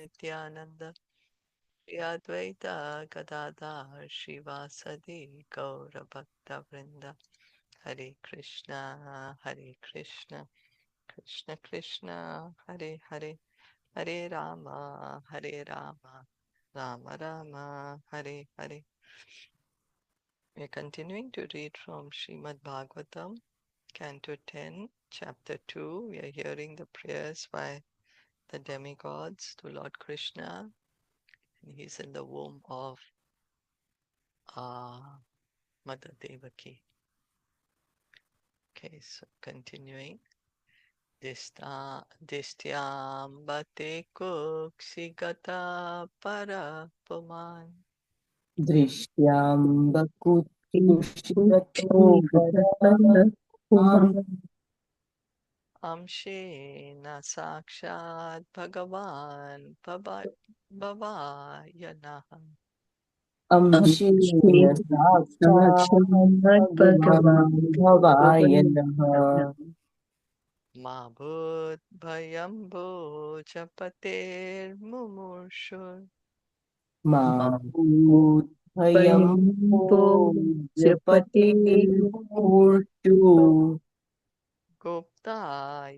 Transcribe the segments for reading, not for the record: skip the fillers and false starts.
Nityananda Yadvaita Gadadhar Shivasadi Gaura Bhakta Vrinda Hare Krishna Krishna Krishna Hare Hare Hare Rama Rama Rama Hare Hare. We are continuing to read from Srimad Bhagavatam, Canto 10, Chapter 2. We are hearing the prayers by the demigods to Lord Krishna. And he's in the womb of Mother Devaki. Okay, so continuing. Distyam bate kuksigata parapuman. Drishyam Amshe na sakshat Bhagavan Bhavayanaha. Amshina Sakshat Bhagavan Bhavayanaha Mabhut bhayambo chapater mumurshur. Mahut Bhayambo Japati Murtu Gupta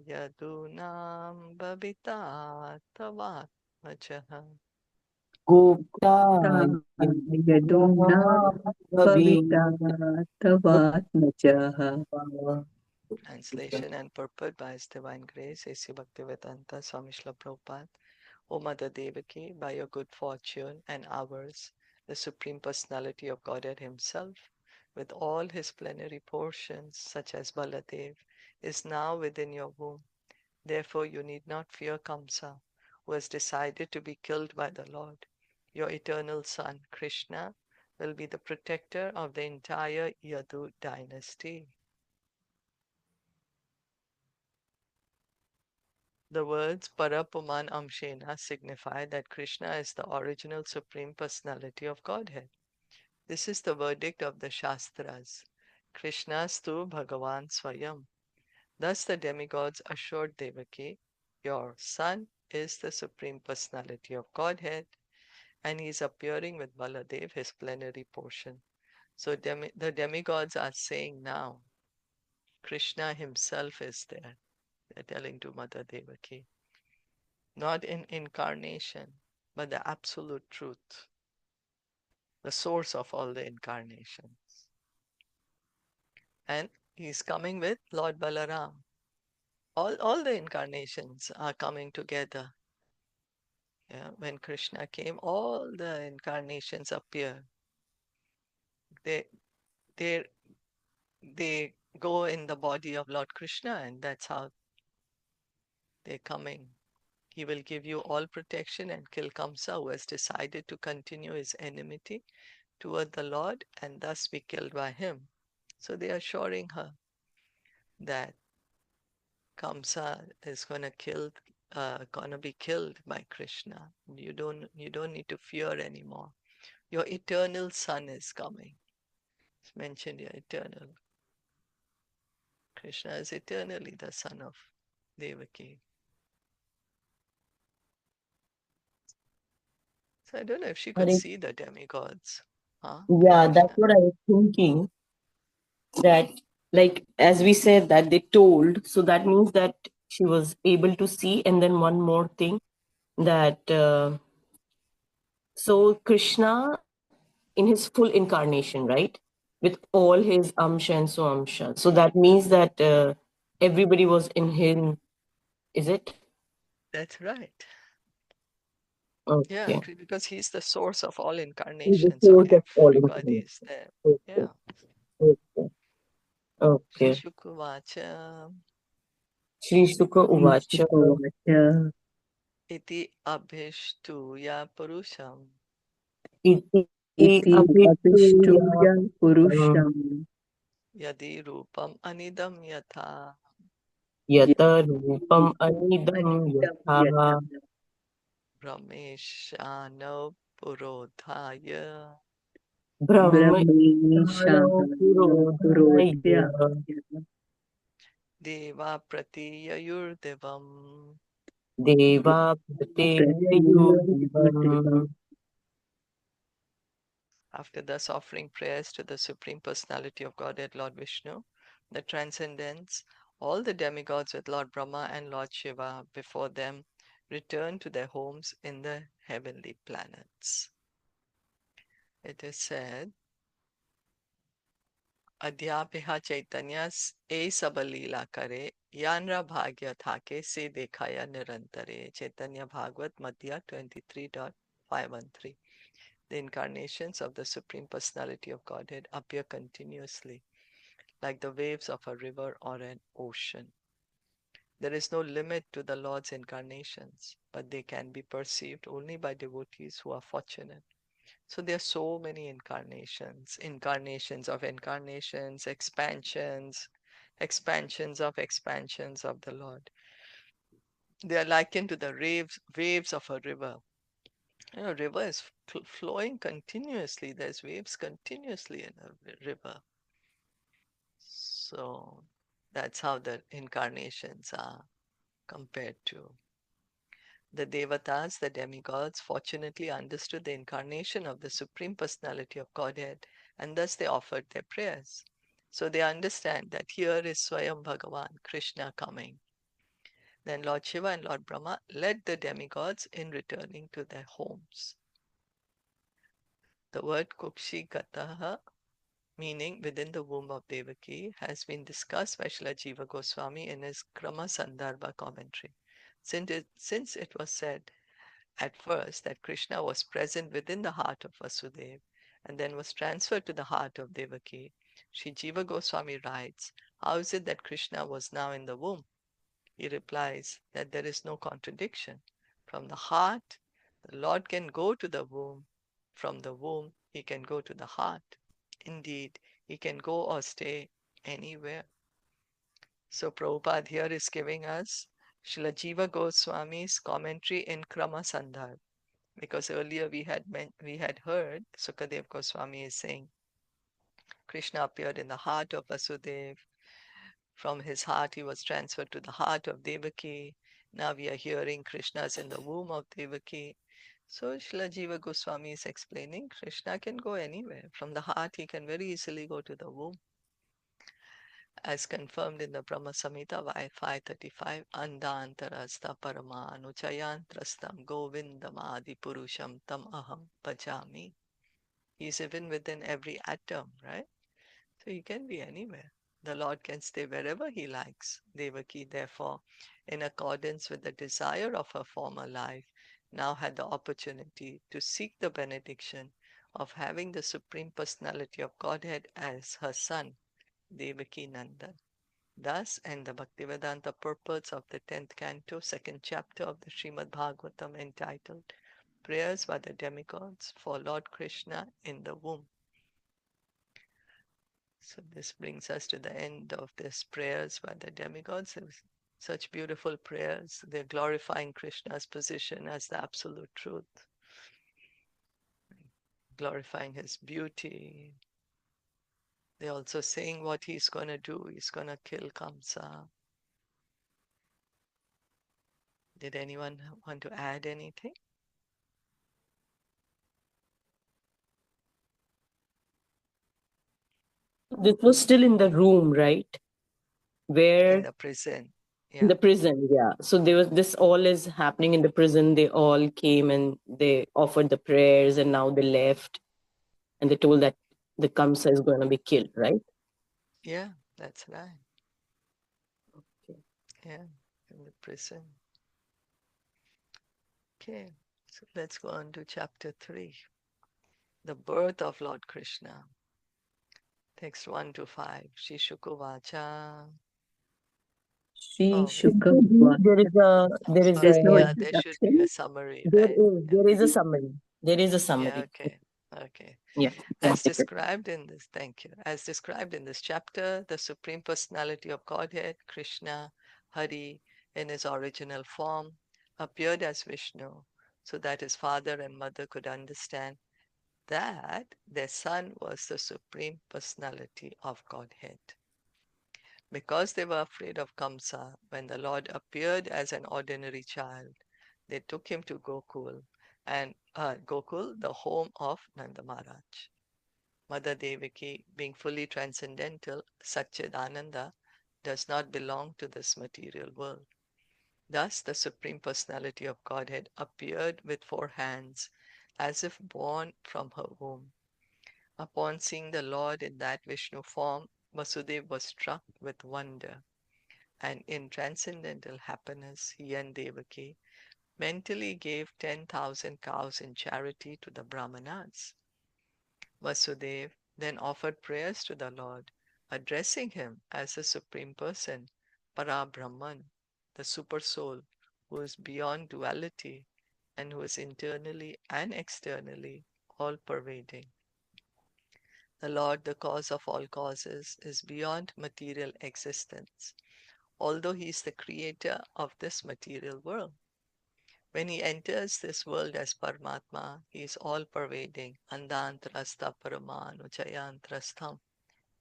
yadunam babita tavatmajaha. Gupta Yaduna Bhavita Tavatmajaha. Translation and purport by His Divine Grace, A.C. Bhaktivedanta Swami Srila Prabhupada. O Mother Devaki, by your good fortune and ours, the Supreme Personality of Godhead Himself, with all His plenary portions, such as Baladev, is now within your womb. Therefore, you need not fear Kamsa, who has decided to be killed by the Lord. Your eternal son, Krishna, will be the protector of the entire Yadu dynasty. The words Parapuman Amshena signify that Krishna is the original Supreme Personality of Godhead. This is the verdict of the Shastras. Krishnastu Bhagavan Swayam. Thus the demigods assured Devaki, your son is the Supreme Personality of Godhead, and he is appearing with Baladev, his plenary portion. So the demigods are saying now, Krishna himself is there. They're telling to Mother Devaki. Not in incarnation, but the absolute truth, the source of all the incarnations. And he's coming with Lord Balaram. All the incarnations are coming together. Yeah, when Krishna came, all the incarnations appear. They they go in the body of Lord Krishna, and that's how they're coming. He will give you all protection and kill Kamsa, who has decided to continue his enmity toward the Lord and thus be killed by him. So they are assuring her that Kamsa is gonna be killed by Krishna. You don't need to fear anymore. Your eternal son is coming. It's mentioned here, eternal. Krishna is eternally the son of Devaki. So I don't know if she could see the demigods. Huh? Yeah, that's what I was thinking. That, like, as we said, that they told, so that means that she was able to see. And then one more thing, that so Krishna in his full incarnation, right, with all his amsha and so amsha. So that means that everybody was in him, is it? That's right. Okay. Yeah, because he's the source of all He's the incarnations, so source of all everybody is there. incarnations. Yeah. Okay. Okay. Shukuvacha Shri Sukha Uvacha Uvacha iti abhishtuya purusham iti Iti Abhishtuya Purusham yadi rupam anidam yatha yata rupam anidam yatha brahmeshano purodhaya brahmeshano purodhaya deva pratiyayurdevam Deva Pratyayudivam. After thus offering prayers to the Supreme Personality of Godhead, Lord Vishnu, the transcendents, all the demigods with Lord Brahma and Lord Shiva before them return to their homes in the heavenly planets. It is said, Adhyapiha Chaitanyas e sabalila kare, yanra bhagya thake se dekhaya nirantare. Caitanya Bhagavat Madhya 23.513. The incarnations of the Supreme Personality of Godhead appear continuously, like the waves of a river or an ocean. There is no limit to the Lord's incarnations, but they can be perceived only by devotees who are fortunate. So there are so many incarnations, incarnations of incarnations, expansions of the Lord. They are likened to the waves of a river. A river is flowing continuously. There's waves continuously in a river. So that's how the incarnations are compared to. The Devatas, the demigods, fortunately understood the incarnation of the Supreme Personality of Godhead, and thus they offered their prayers. So they understand that here is Swayam Bhagavan, Krishna coming. Then Lord Shiva and Lord Brahma led the demigods in returning to their homes. The word Kukshigataha, meaning within the womb of Devaki, has been discussed by Srila Jiva Goswami in his Krama Sandarbha commentary. Since it was said at first that Krishna was present within the heart of Vasudeva and then was transferred to the heart of Devaki, Sri Jiva Goswami writes, how is it that Krishna was now in the womb? He replies that there is no contradiction. From the heart, the Lord can go to the womb. From the womb, he can go to the heart. Indeed, he can go or stay anywhere. So Prabhupada here is giving us Srila Jiva Goswami's commentary in Krama Sandarbha. Because earlier we had heard Sukadev Goswami is saying Krishna appeared in the heart of Vasudeva. From his heart he was transferred to the heart of Devaki. Now we are hearing Krishna's in the womb of Devaki. So Srila Jiva Goswami is explaining Krishna can go anywhere. From the heart he can very easily go to the womb. As confirmed in the Brahma Samhita 535, Andantarasta Paramanuchayantrastam Govindam Adi Purusham Tam Aham Bhajami. He's even within every atom, right? So he can be anywhere. The Lord can stay wherever he likes. Devaki, therefore, in accordance with the desire of her former life, now had the opportunity to seek the benediction of having the Supreme Personality of Godhead as her son, Devaki Nandan. Thus, in the Bhaktivedanta purports of the 10th canto, 2nd chapter of the Srimad Bhagavatam entitled Prayers by the Demigods for Lord Krishna in the Womb. So this brings us to the end of this prayers by the demigods. Such beautiful prayers. They're glorifying Krishna's position as the absolute truth, glorifying his beauty. They're also saying what he's going to do. He's going to kill Kamsa. Did anyone want to add anything? This was still in the room, right? Where In the prison. in Yeah. the prison, yeah. So there was this all is happening in the prison. They all came and they offered the prayers, and now they left, and they told that the Kamsa is going to be killed, right? Yeah, that's right. Okay. Yeah, in the prison. Okay, so let's go on to chapter 3. The birth of Lord Krishna. Text 1 to 5. Shishuku Vacha. Shri Oh, wait. Shukam There is a There's Sorry, no yeah, there should be a introduction. summary, right? there is a summary. There is a Yeah, summary. okay. Yeah. As described in this, thank you. As described in this chapter, the Supreme Personality of Godhead, Krishna, Hari, in his original form, appeared as Vishnu so that his father and mother could understand that their son was the Supreme Personality of Godhead. Because they were afraid of Kamsa, when the Lord appeared as an ordinary child, they took him to Gokul, and Gokul, the home of Nanda Maharaj. Mother Devaki, being fully transcendental, Satchidananda, does not belong to this material world. Thus, the Supreme Personality of Godhead appeared with 4 hands, as if born from her womb. Upon seeing the Lord in that Vishnu form, Vasudeva was struck with wonder, and in transcendental happiness, he and Devaki mentally gave 10,000 cows in charity to the Brahmanas. Vasudeva then offered prayers to the Lord, addressing him as the Supreme Person, Parabrahman, the Super Soul, who is beyond duality and who is internally and externally all pervading. The Lord, the cause of all causes, is beyond material existence, although he is the creator of this material world. When he enters this world as Paramatma, he is all pervading, Andantrasta Paramanu Jayantrastham.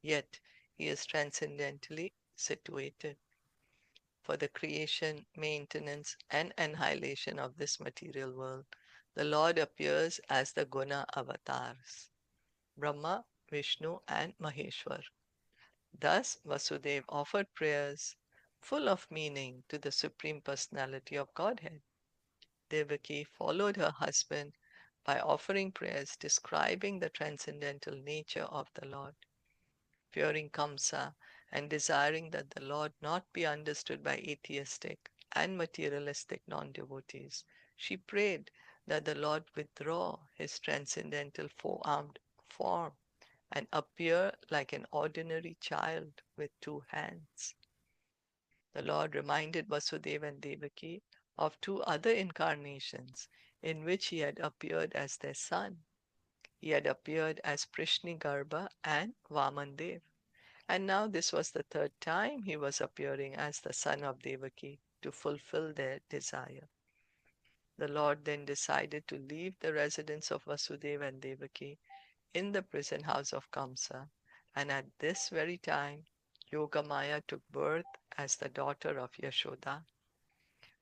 Yet he is transcendentally situated. For the creation, maintenance, and annihilation of this material world, the Lord appears as the Guna avatars, Brahma, Vishnu, and Maheshwar. Thus, Vasudeva offered prayers full of meaning to the Supreme Personality of Godhead. Devaki followed her husband by offering prayers describing the transcendental nature of the Lord. Fearing Kamsa and desiring that the Lord not be understood by atheistic and materialistic non-devotees, she prayed that the Lord withdraw his transcendental 4-armed form and appear like an ordinary child with 2 hands. The Lord reminded Vasudeva and Devaki of 2 other incarnations in which he had appeared as their son. He had appeared as Prishnigarbha and Vamandev, and now this was the 3rd time he was appearing as the son of Devaki to fulfill their desire. The Lord then decided to leave the residence of Vasudeva and Devaki in the prison house of Kamsa, and at this very time Yogamaya took birth as the daughter of Yashoda.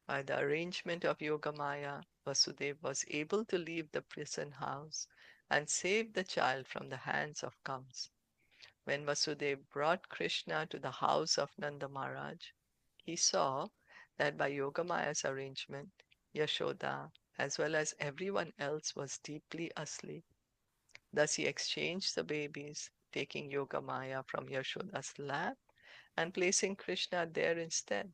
By the arrangement of Yogamaya, Vasudeva was able to leave the prison house and save the child from the hands of Kamsa. When Vasudeva brought Krishna to the house of Nanda Maharaj, he saw that by Yogamaya's arrangement, Yashoda, as well as everyone else, was deeply asleep. Thus he exchanged the babies, taking Yogamaya from Yashoda's lap and placing Krishna there instead.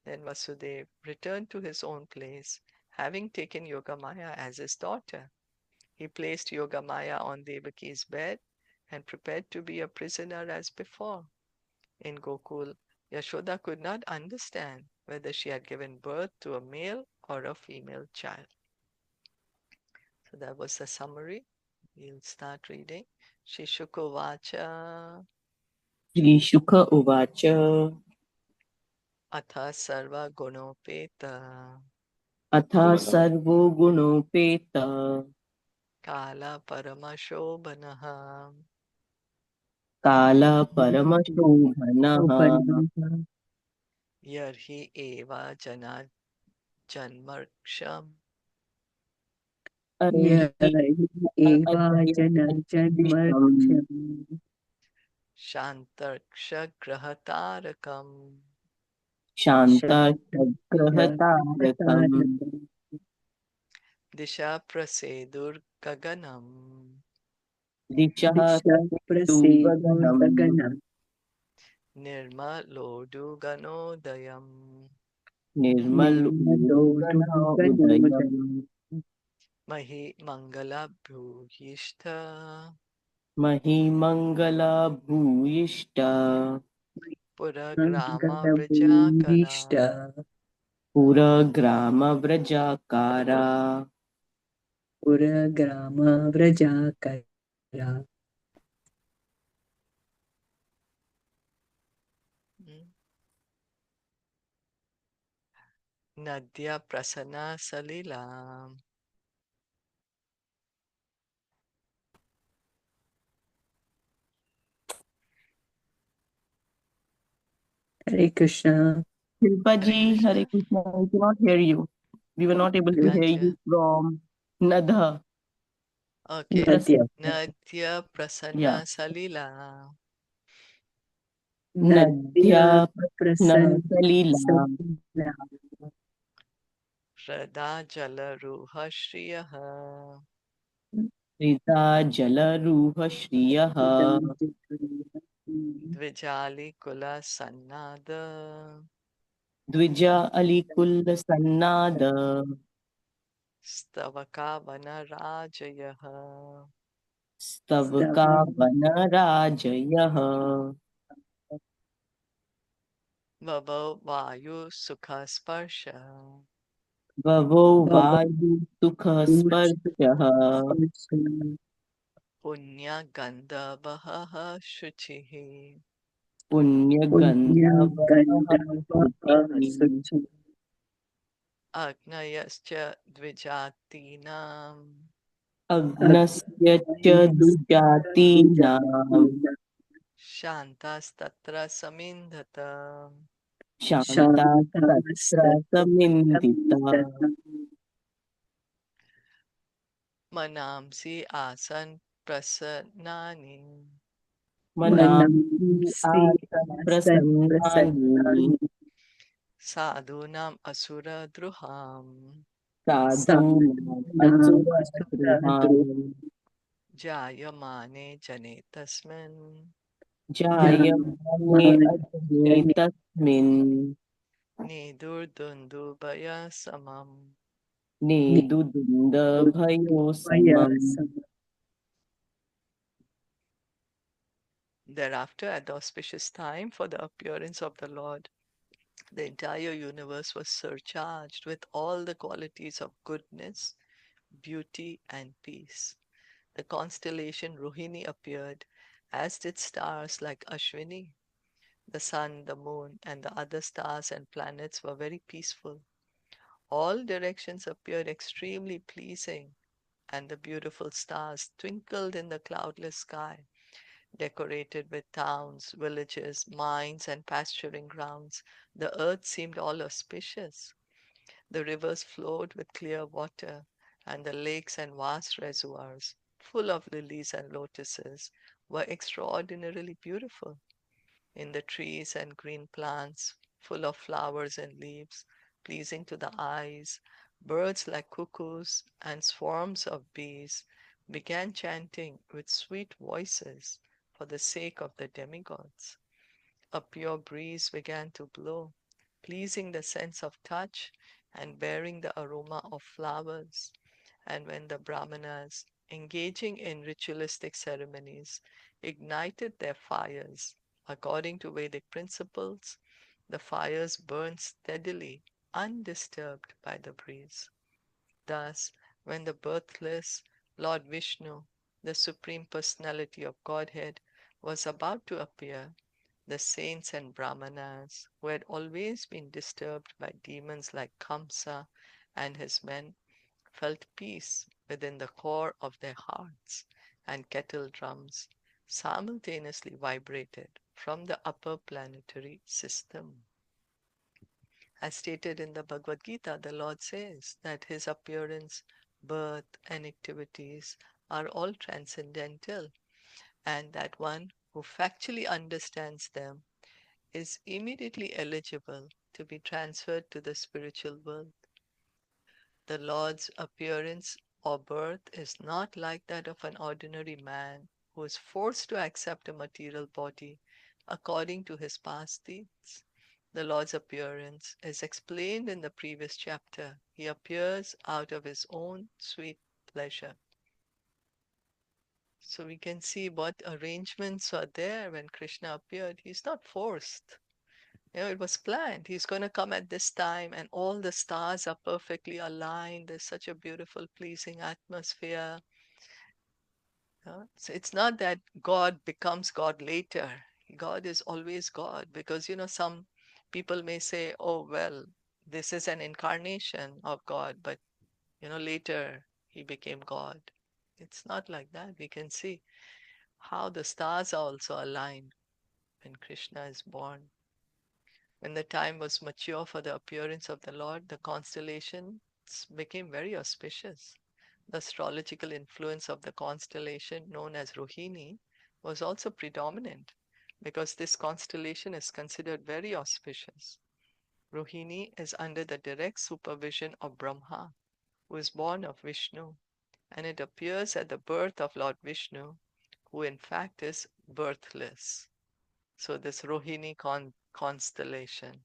Then Vasudeva returned to his own place, having taken Yogamaya as his daughter. He placed Yogamaya on Devaki's bed and prepared to be a prisoner as before. In Gokul, Yashoda could not understand whether she had given birth to a male or a female child. So that was the summary. We'll start reading. Shishuko Vacha Shri Shukha Uvacha Atha Sarva Gunopeta Atha Sarvo Gunopeta Kala Paramashobhanaha Kala Paramashobhanaha Yarhi Eva Jana Janmarksham Arhi Eva Jana Visham Janmarksham Shantarksha Grahatarakam Shanta Shantakrya Shagrahatarakam Disha Prasedur Gaganam Dishaha Disha Prasetu Prasedur Gaganam Gaganam Nirma Lodu Ganodayam Nirmal Nirmadodu Udgana Ganodayam Udayam Mahi Mangala Bhuyishta Mahimangala Bhuyishta Puragrama Mangalabhudishta Vrijakara Pura Grama Vrajakara Puragrama Vrajakara Nadya Prasana Salila Hare Krishna. Shilpaji, Hare Krishna. We cannot hear you. We were not able to hear Can't you you? from Nadha. Okay. Nadia. Natya Yeah. Prasanna Salila. Nadia Nadhya Prasna Prasanna Salila. Salila. Rada Jalaruha Shriyaha. Rita Jalaruha Shriyaha. Dvijali Kula Sannada. Dvija Alikul Sannada. Stavaka Vanarajayaha. Stavka Vanarajayaha. Vavo Vayu Sukha Sparsha. Vavo Baba Vayu Sukha Sparshaha. Punya Gandhavaha Shuchihi. Punya Punya Gandhavaha Gandhava Shruti. Suchi. Agnayascha Dvijatinam. Agnasya cha Dujatinam. Shantas Samindhata. Shanta Tatra Samindita. Shantastattamindata. Manamsi Asan Prasannani. Manamsi Manamsi Asan Asan Prasannani. Prasannani. Sadhunam Asura Druham. Sadhunam Sadhunam Asura Asura Druham. Jayamane Jane Tasmin. Jayamane Ajane Tasmin. Nidurdundubaya Samam. Nedudunda Bhayo Samam. Thereafter, at the auspicious time for the appearance of the Lord, the entire universe was surcharged with all the qualities of goodness, beauty, and peace. The constellation Rohini appeared, as did stars like Ashwini. The sun, the moon, and the other stars and planets were very peaceful. All directions appeared extremely pleasing, and the beautiful stars twinkled in the cloudless sky, decorated with towns, villages, mines, and pasturing grounds. The earth seemed all auspicious. The rivers flowed with clear water, and the lakes and vast reservoirs, full of lilies and lotuses, were extraordinarily beautiful. In the trees and green plants, full of flowers and leaves, pleasing to the eyes, birds like cuckoos and swarms of bees began chanting with sweet voices for the sake of the demigods. A pure breeze began to blow, pleasing the sense of touch and bearing the aroma of flowers. And when the Brahmanas, engaging in ritualistic ceremonies, ignited their fires according to Vedic principles, the fires burned steadily, undisturbed by the breeze. Thus, when the birthless Lord Vishnu, the Supreme Personality of Godhead, was about to appear, the saints and Brahmanas, who had always been disturbed by demons like Kamsa and his men, felt peace within the core of their hearts, and kettle drums simultaneously vibrated from the upper planetary system. As stated in the Bhagavad Gita, the Lord says that his appearance, birth, and activities are all transcendental, and that one who factually understands them is immediately eligible to be transferred to the spiritual world. The Lord's appearance or birth is not like that of an ordinary man who is forced to accept a material body according to his past deeds. The Lord's appearance is explained in the previous chapter. He appears out of his own sweet pleasure. So we can see what arrangements are there when Krishna appeared. He's not forced. It was planned. He's going to come at this time, and all the stars are perfectly aligned. There's such a beautiful, pleasing atmosphere. So it's not that God becomes God later. God is always God because, some people may say, oh, well, this is an incarnation of God, but, later he became God. It's not like that. We can see how the stars are also aligned when Krishna is born. When the time was mature for the appearance of the Lord, the constellations became very auspicious. The astrological influence of the constellation known as Rohini was also predominant because this constellation is considered very auspicious. Rohini is under the direct supervision of Brahma, who is born of Vishnu, and it appears at the birth of Lord Vishnu, who in fact is birthless. So this Rohini constellation.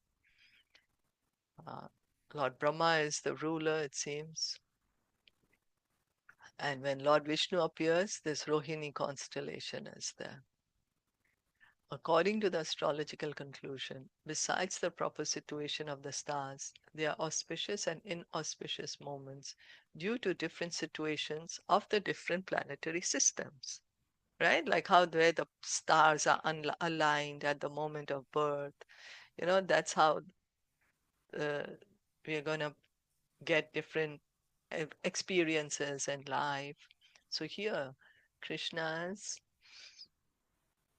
Lord Brahma is the ruler, it seems. And when Lord Vishnu appears, this Rohini constellation is there. According to the astrological conclusion, besides the proper situation of the stars, there are auspicious and inauspicious moments due to different situations of the different planetary systems, right? Like how where the stars are aligned at the moment of birth. That's how we're going to get different experiences in life. So here, Krishna's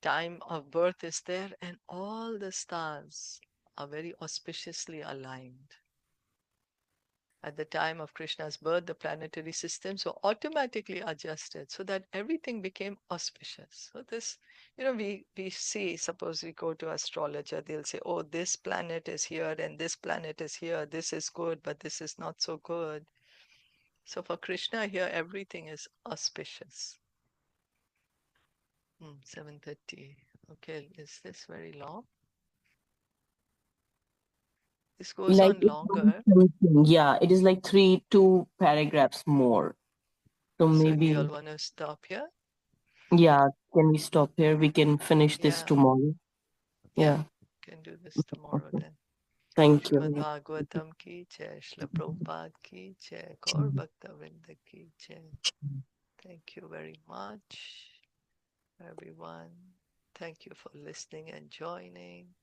time of birth is there, and all the stars are very auspiciously aligned. At the time of Krishna's birth, the planetary systems were automatically adjusted so that everything became auspicious. So this, we see, suppose we go to astrologer, they'll say, oh, this planet is here and this planet is here. This is good, but this is not so good. So for Krishna here, everything is auspicious. 7:30. Okay, is this very long? This goes Like on longer. yeah, it is like 2 paragraphs more. So So do maybe, you all want to stop here? yeah, can we stop here? We can finish this Yeah, tomorrow. yeah, Yeah. can do this tomorrow Okay. then. Thank Srimad you. Bhagavatam ki jai, Srila Prabhupada ki jai, Gaur Bhaktavinda ki jai. Thank you very much, everyone. Thank you for listening and joining.